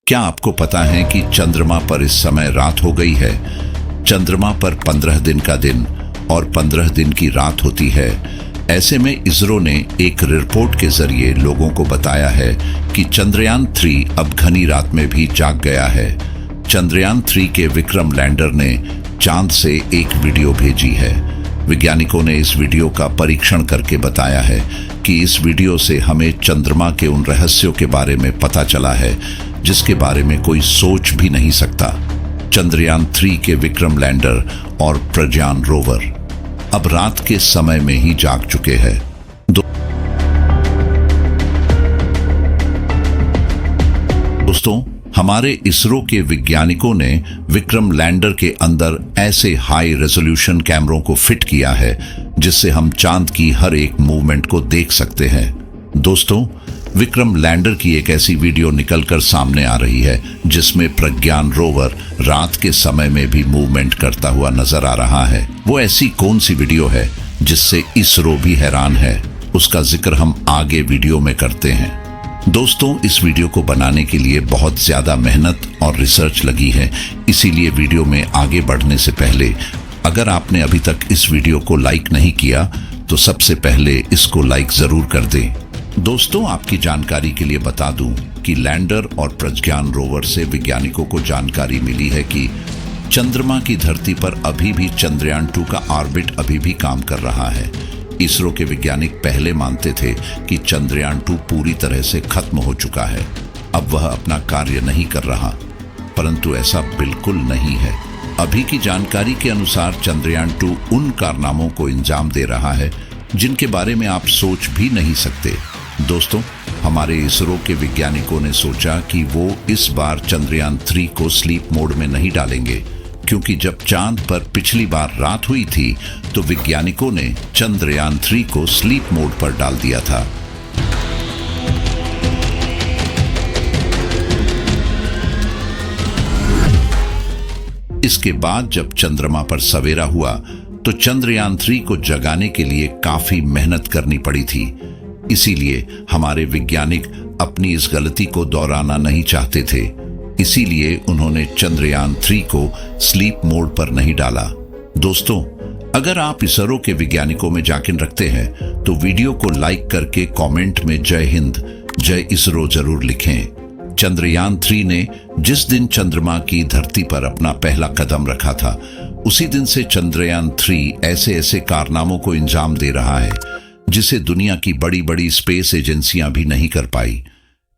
क्या आपको पता है कि चंद्रमा पर इस समय रात हो गई है? चंद्रमा पर 15 दिन का दिन और 15 दिन की रात होती है। ऐसे में इसरो ने एक रिपोर्ट के जरिए लोगों को बताया है कि चंद्रयान 3 अब घनी रात में भी जाग गया है। चंद्रयान 3 के विक्रम लैंडर ने चांद से एक वीडियो भेजी है। वैज्ञानिकों ने इस वीडियो का परीक्षण करके बताया है कि इस वीडियो से हमें चंद्रमा के उन रहस्यों के बारे में पता चला है जिसके बारे में कोई सोच भी नहीं सकता। चंद्रयान 3 के विक्रम लैंडर और प्रज्ञान रोवर अब रात के समय में ही जाग चुके हैं। दोस्तों, हमारे इसरो के वैज्ञानिकों ने विक्रम लैंडर के अंदर ऐसे हाई रेजोल्यूशन कैमरों को फिट किया है जिससे हम चांद की हर एक मूवमेंट को देख सकते हैं। दोस्तों, विक्रम लैंडर की एक ऐसी वीडियो निकलकर सामने आ रही है जिसमें प्रज्ञान रोवर रात के समय में भी मूवमेंट करता हुआ नजर आ रहा है। वो ऐसी कौन सी वीडियो है जिससे इसरो भी हैरान है? उसका जिक्र हम आगे वीडियो में करते हैं। दोस्तों, इस वीडियो को बनाने के लिए बहुत ज्यादा मेहनत और रिसर्च लगी है, इसीलिए वीडियो में आगे बढ़ने से पहले अगर आपने अभी तक इस वीडियो को लाइक नहीं किया तो सबसे पहले इसको लाइक जरूर कर दें। दोस्तों, आपकी जानकारी के लिए बता दूं कि लैंडर और प्रज्ञान रोवर से वैज्ञानिकों को जानकारी मिली है कि चंद्रमा की धरती पर अभी भी चंद्रयान 2 का ऑर्बिट अभी भी काम कर रहा है। इसरो के वैज्ञानिक पहले मानते थे कि चंद्रयान 2 पूरी तरह से खत्म हो चुका है, अब वह अपना कार्य नहीं कर रहा, परंतु ऐसा बिल्कुल नहीं है। अभी की जानकारी के अनुसार चंद्रयान 2 उन कारनामों को अंजाम दे रहा है जिनके बारे में आप सोच भी नहीं सकते। दोस्तों, हमारे इसरो के वैज्ञानिकों ने सोचा कि वो इस बार चंद्रयान 3 को स्लीप मोड में नहीं डालेंगे, क्योंकि जब चांद पर पिछली बार रात हुई थी तो वैज्ञानिकों ने चंद्रयान 3 को स्लीप मोड पर डाल दिया था। इसके बाद जब चंद्रमा पर सवेरा हुआ तो चंद्रयान 3 को जगाने के लिए काफी मेहनत करनी पड़ी थी। इसीलिए हमारे वैज्ञानिक अपनी इस गलती को दोहराना नहीं चाहते थे, इसीलिए उन्होंने चंद्रयान 3 को स्लीप मोड पर नहीं डाला। दोस्तों, अगर आप इसरो के वैज्ञानिकों में यकीन रखते हैं तो वीडियो को लाइक करके कमेंट में जय हिंद, जय इसरो जरूर लिखें। चंद्रयान 3 ने जिस दिन चंद्रमा की धरती पर अपना पहला कदम रखा था, उसी दिन से चंद्रयान 3 ऐसे ऐसे कारनामों को अंजाम दे रहा है जिसे दुनिया की बड़ी बड़ी स्पेस एजेंसियां भी नहीं कर पाई।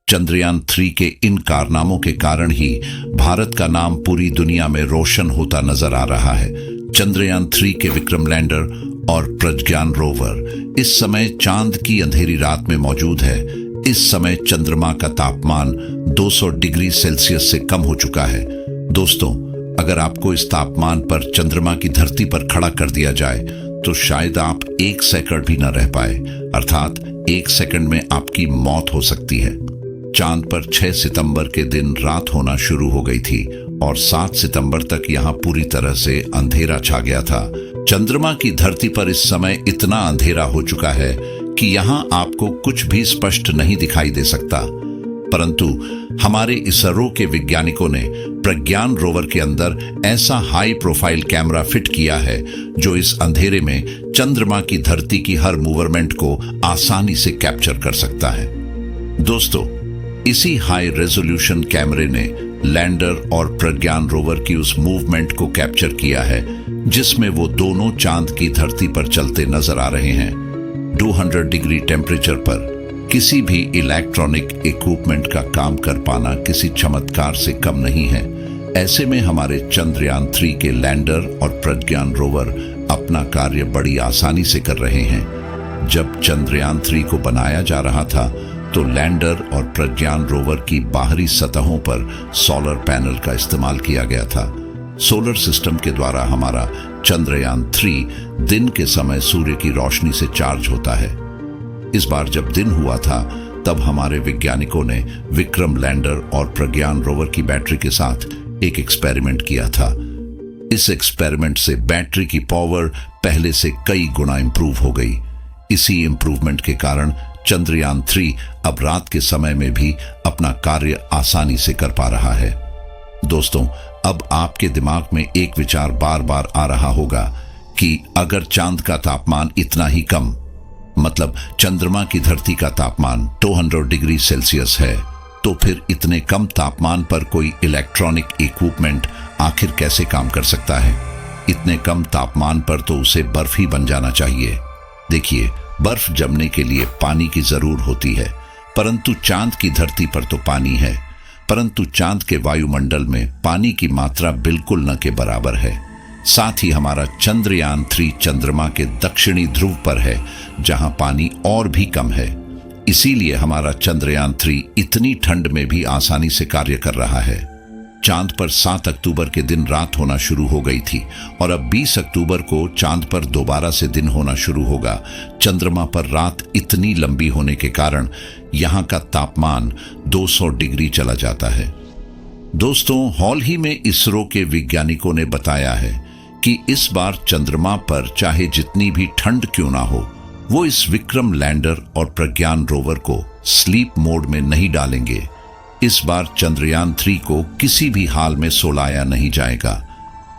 चंद्रयान 3 के इन कारनामों के कारण ही भारत का नाम पूरी दुनिया में रोशन होता नजर आ रहा है। चंद्रयान 3 के विक्रम लैंडर और प्रज्ञान रोवर इस समय चांद की अंधेरी रात में मौजूद है। इस समय चंद्रमा का तापमान 200 डिग्री सेल्सियस से कम हो चुका है। दोस्तों, अगर आपको इस तापमान पर चंद्रमा की धरती पर खड़ा कर दिया जाए तो शायद आप 1 सेकंड भी न रह पाए, अर्थात 1 सेकंड में आपकी मौत हो सकती है। चांद पर 6 सितंबर के दिन रात होना शुरू हो गई थी और 7 सितंबर तक यहाँ पूरी तरह से अंधेरा छा गया था। चंद्रमा की धरती पर इस समय इतना अंधेरा हो चुका है कि यहाँ आपको कुछ भी स्पष्ट नहीं दिखाई दे सकता, परंतु हमारे इसरो के वैज्ञानिकों ने प्रज्ञान रोवर के अंदर ऐसा हाई प्रोफाइल कैमरा फिट किया है जो इस अंधेरे में चंद्रमा की धरती की हर मूवमेंट को आसानी से कैप्चर कर सकता है। दोस्तों, इसी हाई रेजोल्यूशन कैमरे ने लैंडर और प्रज्ञान रोवर की उस मूवमेंट को कैप्चर किया है जिसमें वो दोनों चांद की धरती पर चलते नजर आ रहे हैं। 200 डिग्री टेम्परेचर पर किसी भी इलेक्ट्रॉनिक इक्विपमेंट का काम कर पाना किसी चमत्कार से कम नहीं है। ऐसे में हमारे चंद्रयान 3 के लैंडर और प्रज्ञान रोवर अपना कार्य बड़ी आसानी से कर रहे हैं। जब चंद्रयान 3 को बनाया जा रहा था तो लैंडर और प्रज्ञान रोवर की बाहरी सतहों पर सोलर पैनल का इस्तेमाल किया गया था। सोलर सिस्टम के द्वारा हमारा चंद्रयान 3 दिन के समय सूर्य की रोशनी से चार्ज होता है। इस बार जब दिन हुआ था तब हमारे वैज्ञानिकों ने विक्रम लैंडर और प्रज्ञान रोवर की बैटरी के साथ एक एक्सपेरिमेंट किया था। इस एक्सपेरिमेंट से बैटरी की पावर पहले से कई गुना इंप्रूव हो गई। इसी इंप्रूवमेंट के कारण चंद्रयान 3 अब रात के समय में भी अपना कार्य आसानी से कर पा रहा है। दोस्तों, अब आपके दिमाग में एक विचार बार बार आ रहा होगा कि अगर चांद का तापमान इतना ही कम, मतलब चंद्रमा की धरती का तापमान 200 डिग्री सेल्सियस है, तो फिर इतने कम तापमान पर कोई इलेक्ट्रॉनिक इक्विपमेंट आखिर कैसे काम कर सकता है? इतने कम तापमान पर तो उसे बर्फ ही बन जाना चाहिए। देखिए, बर्फ जमने के लिए पानी की जरूर होती है, परंतु चांद की धरती पर तो पानी है, परंतु चांद के वायुमंडल में पानी की मात्रा बिल्कुल न के बराबर है। साथ ही हमारा चंद्रयान 3 चंद्रमा के दक्षिणी ध्रुव पर है, जहां पानी और भी कम है। इसीलिए हमारा चंद्रयान 3 इतनी ठंड में भी आसानी से कार्य कर रहा है। चांद पर 7 अक्टूबर के दिन रात होना शुरू हो गई थी और अब 20 अक्टूबर को चांद पर दोबारा से दिन होना शुरू होगा। चंद्रमा पर रात इतनी लंबी होने के कारण यहां का तापमान 200 डिग्री चला जाता है। दोस्तों, हाल ही में इसरो के वैज्ञानिकों ने बताया है कि इस बार चंद्रमा पर चाहे जितनी भी ठंड क्यों ना हो, वो इस विक्रम लैंडर और प्रज्ञान रोवर को स्लीप मोड में नहीं डालेंगे। इस बार चंद्रयान 3 को किसी भी हाल में सोलाया नहीं जाएगा।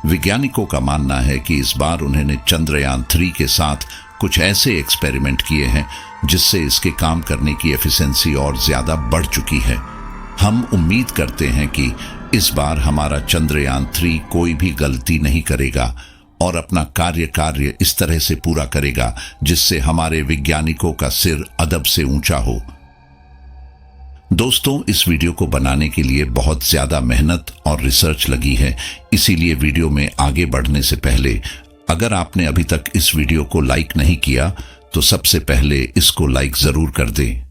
वैज्ञानिकों का मानना है कि इस बार उन्होंने चंद्रयान 3 के साथ कुछ ऐसे एक्सपेरिमेंट किए हैं जिससे इसके काम करने की एफिशिएंसी और ज्यादा बढ़ चुकी है। हम उम्मीद करते हैं कि इस बार हमारा चंद्रयान 3 कोई भी गलती नहीं करेगा और अपना कार्य इस तरह से पूरा करेगा जिससे हमारे वैज्ञानिकों का सिर अदब से ऊंचा हो। दोस्तों, इस वीडियो को बनाने के लिए बहुत ज्यादा मेहनत और रिसर्च लगी है, इसीलिए वीडियो में आगे बढ़ने से पहले अगर आपने अभी तक इस वीडियो को लाइक नहीं किया तो सबसे पहले इसको लाइक जरूर कर दें।